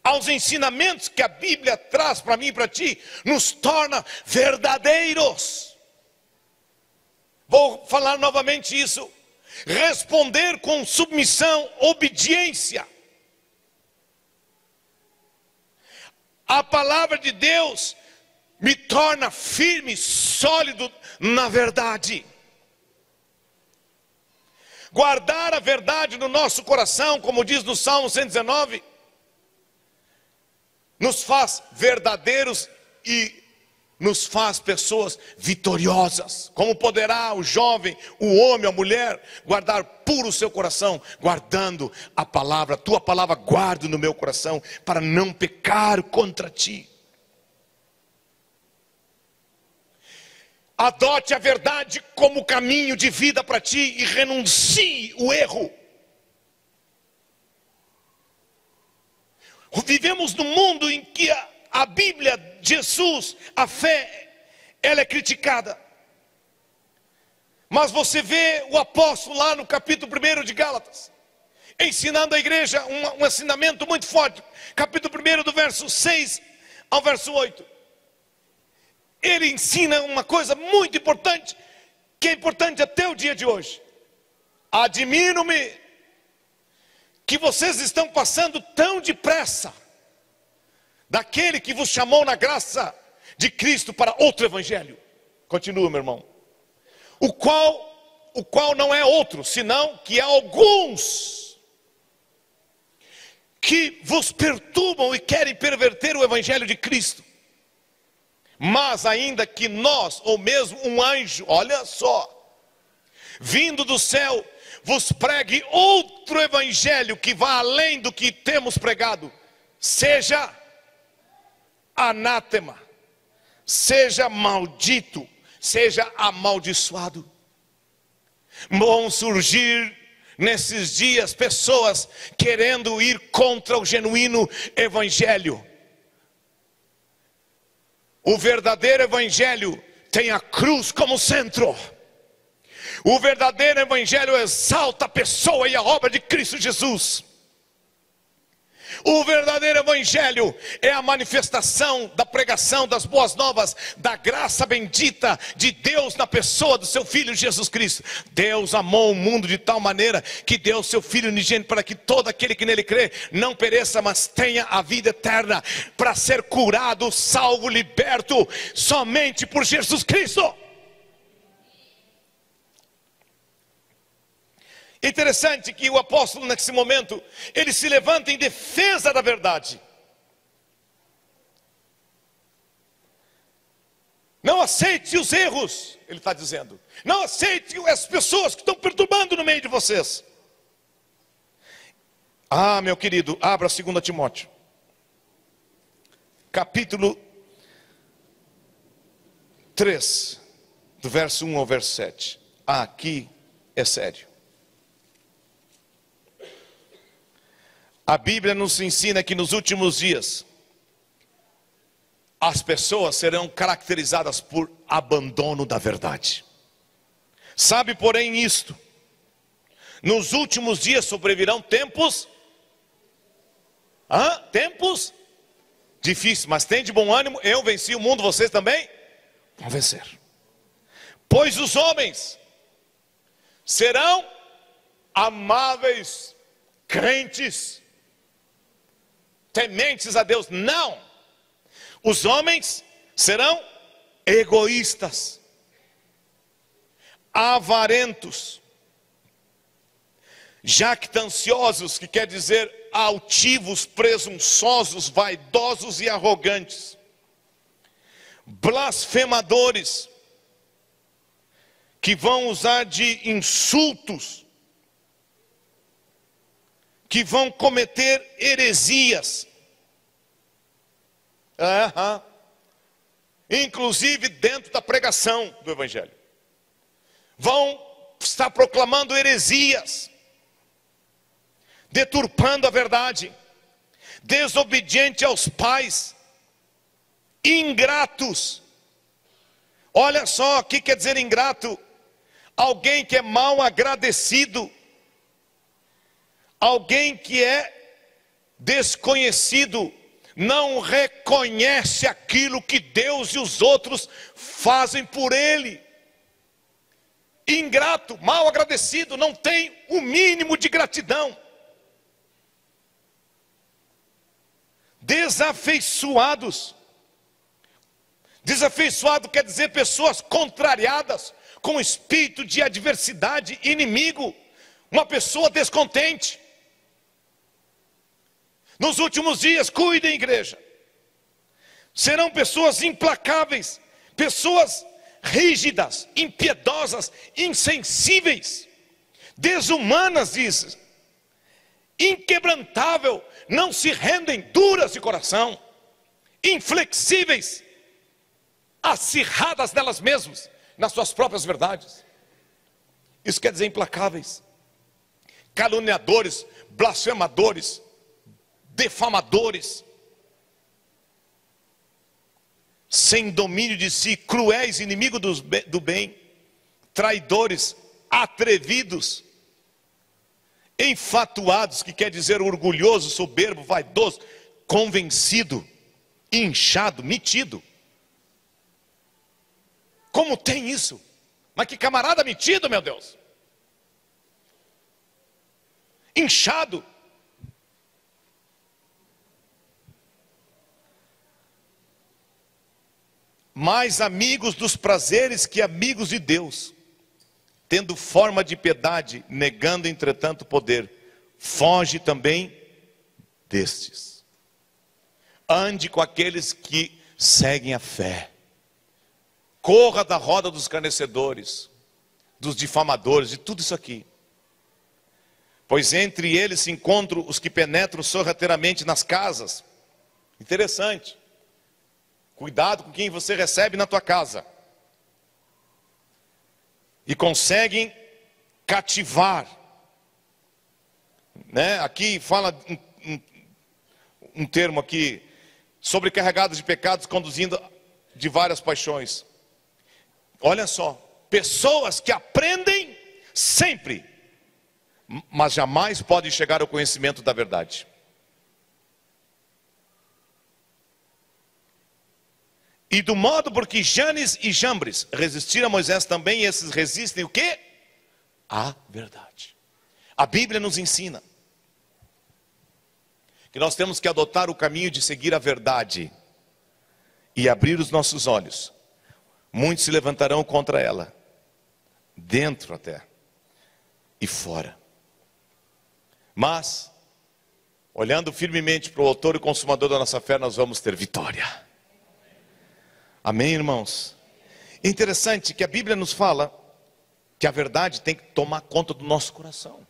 aos ensinamentos que a Bíblia traz para mim e para ti, nos torna verdadeiros. Vou falar novamente isso. Responder com submissão, obediência. A palavra de Deus me torna firme, sólido na verdade. Guardar a verdade no nosso coração, como diz no Salmo 119, nos faz verdadeiros e nos faz pessoas vitoriosas. Como poderá o jovem, o homem, a mulher guardar puro o seu coração, guardando a palavra, tua palavra guardo no meu coração, para não pecar contra ti. Adote a verdade como caminho de vida para ti e renuncie o erro. Vivemos num mundo em que a Bíblia, Jesus, a fé, ela é criticada. Mas você vê o apóstolo lá no capítulo 1 de Gálatas, ensinando a igreja um ensinamento muito forte. Capítulo 1 do verso 6 ao verso 8. Ele ensina uma coisa muito importante, que é importante até o dia de hoje. Admiro-me que vocês estão passando tão depressa daquele que vos chamou na graça de Cristo para outro evangelho. Continua, meu irmão. O qual não é outro, senão que há alguns que vos perturbam e querem perverter o evangelho de Cristo. Mas ainda que nós, ou mesmo um anjo, olha só, vindo do céu, vos pregue outro evangelho que vá além do que temos pregado, seja anátema, seja maldito, seja amaldiçoado. Vão surgir nesses dias pessoas querendo ir contra o genuíno evangelho. O verdadeiro evangelho tem a cruz como centro. O verdadeiro evangelho exalta a pessoa e a obra de Cristo Jesus. O verdadeiro evangelho é a manifestação da pregação das boas novas, da graça bendita de Deus na pessoa do seu Filho Jesus Cristo. Deus amou o mundo de tal maneira que deu o seu Filho unigênito para que todo aquele que nele crê não pereça, mas tenha a vida eterna, para ser curado, salvo, liberto, somente por Jesus Cristo. Interessante que o apóstolo nesse momento, ele se levanta em defesa da verdade. Não aceite os erros, ele está dizendo. Não aceite as pessoas que estão perturbando no meio de vocês. Ah, meu querido, abra 2 Timóteo. Capítulo 3, do verso 1 ao verso 7. Aqui é sério. A Bíblia nos ensina que nos últimos dias as pessoas serão caracterizadas por abandono da verdade. Sabe, porém, isto: nos últimos dias sobrevirão tempos tempos difíceis, mas tem de bom ânimo, eu venci o mundo, vocês também vão vencer. Pois os homens serão amáveis, crentes, tementes a Deus. Não, os homens serão egoístas, avarentos, jactanciosos, que quer dizer altivos, presunçosos, vaidosos e arrogantes, blasfemadores, que vão usar de insultos, que vão cometer heresias, inclusive dentro da pregação do Evangelho, vão estar proclamando heresias, deturpando a verdade, desobediente aos pais, ingratos. Olha só o que quer dizer ingrato: alguém que é mal agradecido, alguém que é desconhecido, não reconhece aquilo que Deus e os outros fazem por ele. Ingrato, mal agradecido, não tem o mínimo de gratidão. Desafeiçoados. Desafeiçoado quer dizer pessoas contrariadas, com espírito de adversidade, inimigo, uma pessoa descontente. Nos últimos dias, cuidem, igreja, serão pessoas implacáveis, pessoas rígidas, impiedosas, insensíveis, desumanas, diz, inquebrantável, não se rendem, duras de coração, inflexíveis, acirradas nelas mesmas, nas suas próprias verdades. Isso quer dizer implacáveis, caluniadores, blasfemadores, defamadores, sem domínio de si, cruéis, inimigos do bem, traidores, atrevidos, enfatuados, que quer dizer orgulhoso, soberbo, vaidoso, convencido, inchado, metido. Como tem isso? Mas que camarada metido, meu Deus! Inchado. Mais amigos dos prazeres que amigos de Deus, tendo forma de piedade, negando entretanto o poder. Foge também destes. Ande com aqueles que seguem a fé. Corra da roda dos escarnecedores, dos difamadores, de tudo isso aqui. Pois entre eles se encontram os que penetram sorrateiramente nas casas. Interessante. Cuidado com quem você recebe na tua casa. E conseguem cativar. Aqui fala um termo aqui, sobrecarregados de pecados, conduzindo de várias paixões. Olha só, pessoas que aprendem sempre, mas jamais podem chegar ao conhecimento da verdade. E do modo por que Janes e Jambres resistiram a Moisés, também esses resistem o quê? A verdade. A Bíblia nos ensina que nós temos que adotar o caminho de seguir a verdade e abrir os nossos olhos. Muitos se levantarão contra ela, dentro até e fora. Mas, olhando firmemente para o autor e consumador da nossa fé, nós vamos ter vitória. Amém, irmãos? É interessante que a Bíblia nos fala que a verdade tem que tomar conta do nosso coração,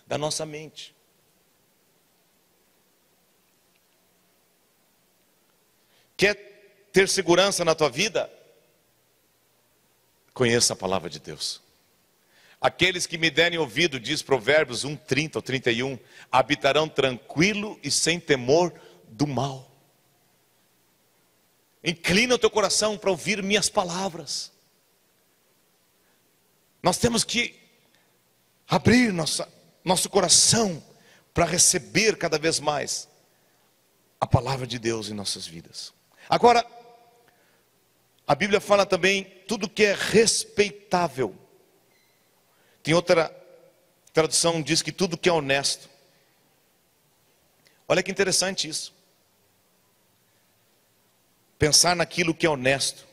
da nossa mente. Quer ter segurança na tua vida? Conheça a palavra de Deus. Aqueles que me derem ouvido, diz Provérbios 1:30 ou 31, habitarão tranquilo e sem temor do mal. Inclina o teu coração para ouvir minhas palavras. Nós temos que abrir nosso coração para receber cada vez mais a palavra de Deus em nossas vidas. Agora, a Bíblia fala também tudo que é respeitável. Tem outra tradução que diz que tudo que é honesto. Olha que interessante isso. Pensar naquilo que é honesto.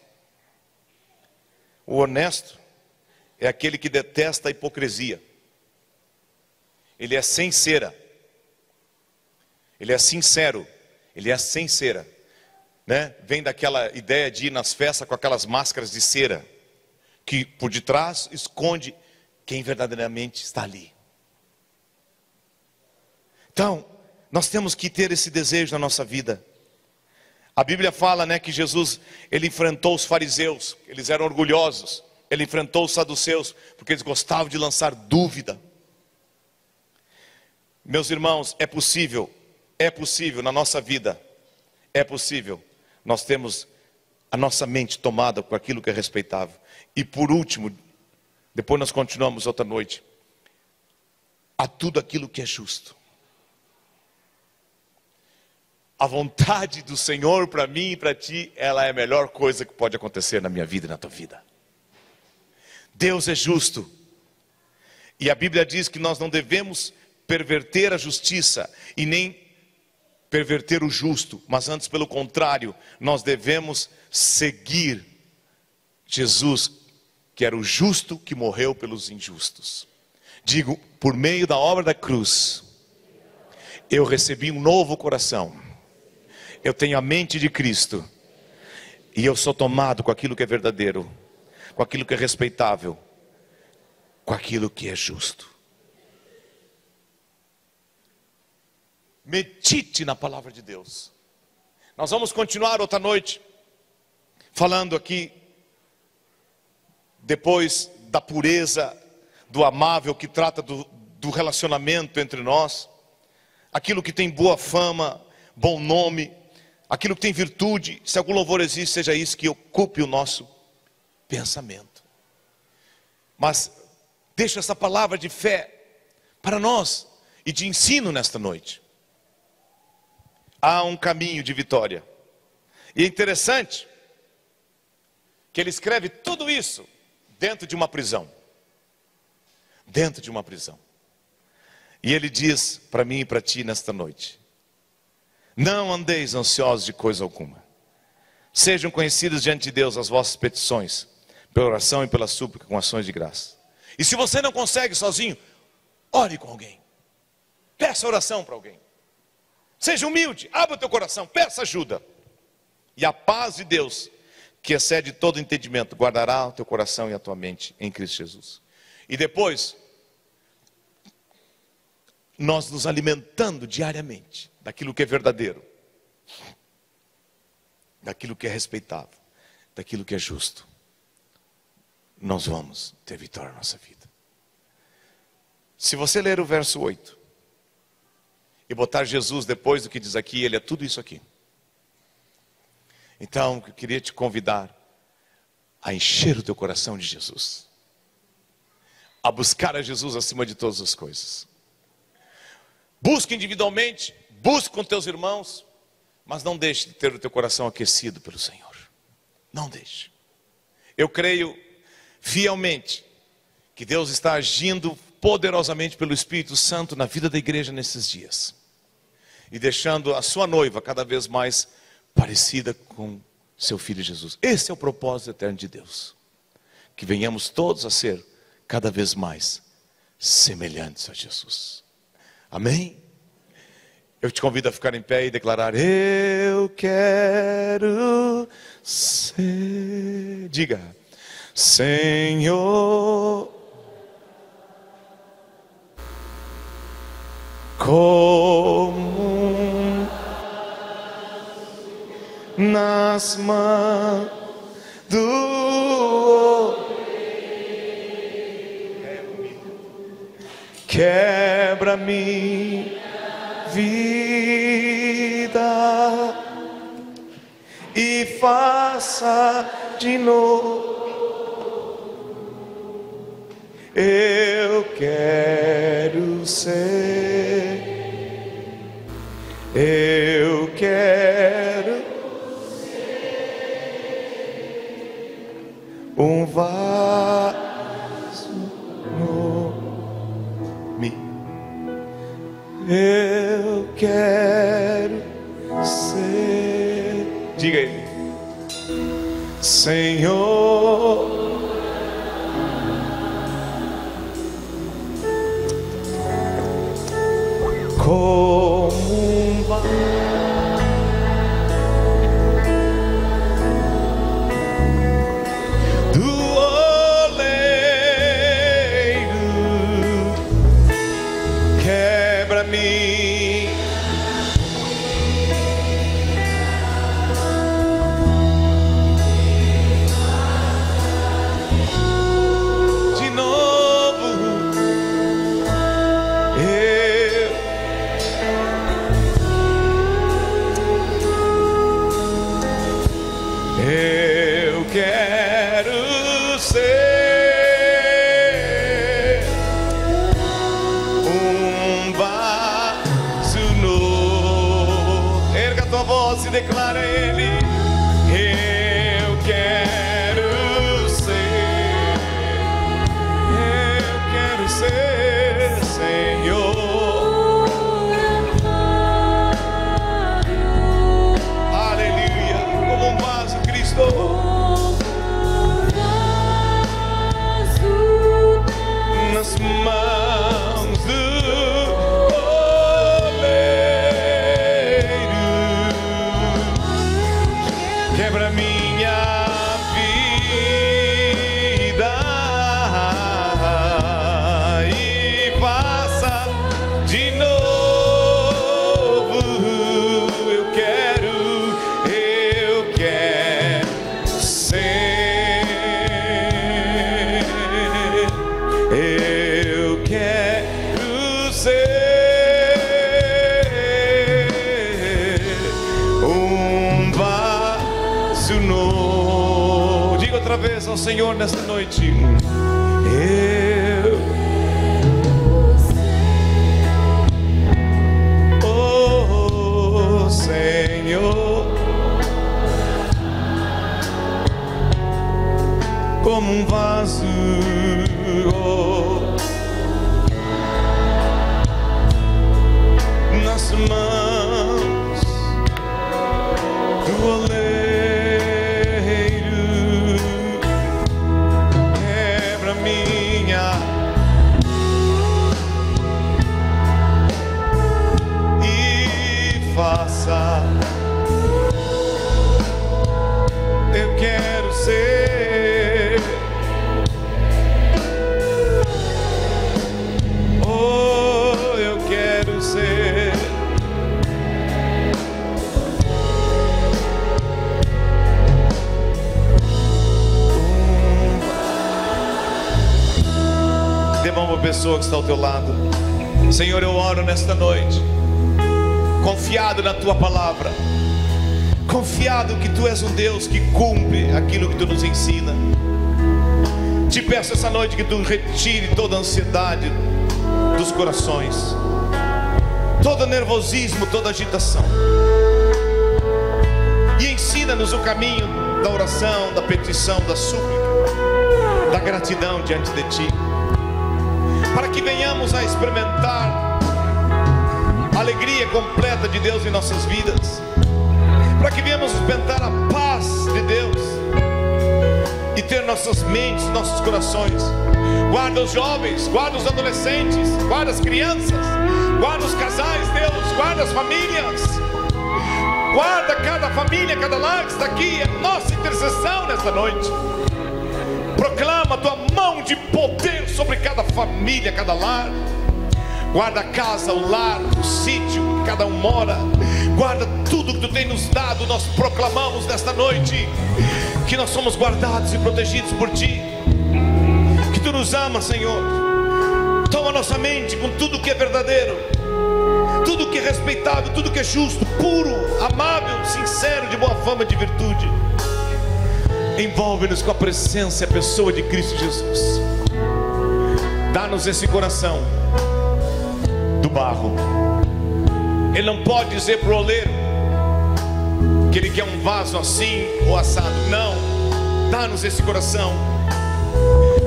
O honesto é aquele que detesta a hipocrisia. Ele é sem cera. Ele é sincero. Ele é sem cera. Né? Vem daquela ideia de ir nas festas com aquelas máscaras de cera, que por detrás esconde quem verdadeiramente está ali. Então, nós temos que ter esse desejo na nossa vida. A Bíblia fala, né, que Jesus, ele enfrentou os fariseus, eles eram orgulhosos. Ele enfrentou os saduceus, porque eles gostavam de lançar dúvida. Meus irmãos, é possível na nossa vida, é possível. Nós temos a nossa mente tomada com aquilo que é respeitável. E por último, depois nós continuamos outra noite, a tudo aquilo que é justo. A vontade do Senhor para mim e para ti, ela é a melhor coisa que pode acontecer na minha vida e na tua vida. Deus é justo. E a Bíblia diz que nós não devemos perverter a justiça e nem perverter o justo, mas antes pelo contrário, nós devemos seguir Jesus, que era o justo que morreu pelos injustos. Digo, por meio da obra da cruz, eu recebi um novo coração. Eu tenho a mente de Cristo. E eu sou tomado com aquilo que é verdadeiro, com aquilo que é respeitável, com aquilo que é justo. Medite na palavra de Deus. Nós vamos continuar outra noite falando aqui, depois da pureza, do amável, que trata do relacionamento entre nós, aquilo que tem boa fama, bom nome, aquilo que tem virtude. Se algum louvor existe, seja isso que ocupe o nosso pensamento. Mas deixo essa palavra de fé para nós e de ensino nesta noite. Há um caminho de vitória. E é interessante que ele escreve tudo isso dentro de uma prisão. Dentro de uma prisão. E ele diz para mim e para ti nesta noite: não andeis ansiosos de coisa alguma. Sejam conhecidas diante de Deus as vossas petições, pela oração e pela súplica com ações de graça. E se você não consegue sozinho, ore com alguém. Peça oração para alguém. Seja humilde, abra o teu coração, peça ajuda. E a paz de Deus, que excede todo entendimento, guardará o teu coração e a tua mente em Cristo Jesus. E depois, nós nos alimentando diariamente daquilo que é verdadeiro, daquilo que é respeitável, daquilo que é justo, nós vamos ter vitória na nossa vida. Se você ler o verso 8 e botar Jesus depois do que diz aqui, ele é tudo isso aqui. Então, eu queria te convidar a encher o teu coração de Jesus, a buscar a Jesus acima de todas as coisas. Busque individualmente, busque com teus irmãos, mas não deixe de ter o teu coração aquecido pelo Senhor. Não deixe. Eu creio fielmente que Deus está agindo poderosamente pelo Espírito Santo na vida da igreja nesses dias. E deixando a sua noiva cada vez mais parecida com seu Filho Jesus. Esse é o propósito eterno de Deus. Que venhamos todos a ser cada vez mais semelhantes a Jesus. Amém? Eu te convido a ficar em pé e declarar: eu quero ser. Diga: Senhor, como nas mãos do quebra minha vida e faça de novo. Eu quero ser, eu quero ser um vaso novo. Eu quero ser. Diga ele: Senhor, como um vaso do oleiro, quebra-me de novo. Eu quero ser um vaso novo. Erga a tua voz e declara a ele: eu quero ser, Senhor. Aleluia. Como um vaso, Cristo. Nas mãos do oleiro, quebra minha vida e faça de novo. Eu quero ser, eu quero ser um vaso novo. Diga outra vez ao Senhor nesta noite: oh Senhor, como um vaso nas mãos do oleiro, quebra minha e faça. Eu quero ser, oh, eu quero ser Devolva a pessoa que está ao teu lado. Senhor, eu oro nesta noite, confiado na tua palavra, confiado que tu és um Deus que cumpre aquilo que tu nos ensina. Te peço essa noite que tu retire toda a ansiedade dos corações, todo nervosismo, toda agitação, E ensina-nos o caminho da oração, da petição, da súplica, da gratidão diante de Ti, para que venhamos a experimentar a alegria completa de Deus em nossas vidas, para que venhamos experimentar a paz de Deus e ter nossas mentes, nossos corações. Guarda os jovens, guarda os adolescentes, guarda as crianças, guarda os casais, Deus, guarda as famílias, guarda cada família, cada lar que está aqui. É nossa intercessão nesta noite. Proclama a Tua mão de poder sobre cada família, cada lar. Guarda a casa, o lar, o sítio que cada um mora. Guarda tudo que Tu tem nos dado. Nós proclamamos nesta noite que nós somos guardados e protegidos por Ti, que Tu nos amas, Senhor. Toma nossa mente com tudo que é verdadeiro, tudo que é respeitável, tudo que é justo, puro, amável, sincero, de boa fama, de virtude. Envolve-nos com a presença e a pessoa de Cristo Jesus. Dá-nos esse coração do barro. Ele não pode dizer para o oleiro que ele quer um vaso assim ou assado. Não, dá-nos esse coração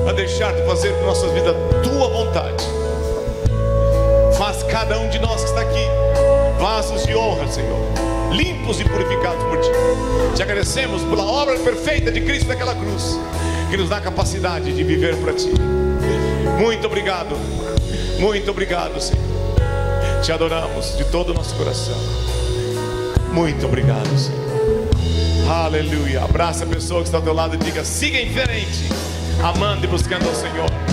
a deixar de fazer com nossas vidas a Tua vontade. Faz cada um de nós que está aqui vasos de honra, Senhor, limpos e purificados por Ti. Te agradecemos pela obra perfeita de Cristo naquela cruz, que nos dá a capacidade de viver para Ti. Muito obrigado, Senhor. Te adoramos de todo o nosso coração. Muito obrigado, Senhor. Aleluia. Abraça a pessoa que está ao teu lado e diga: siga em frente, amando e buscando ao Senhor.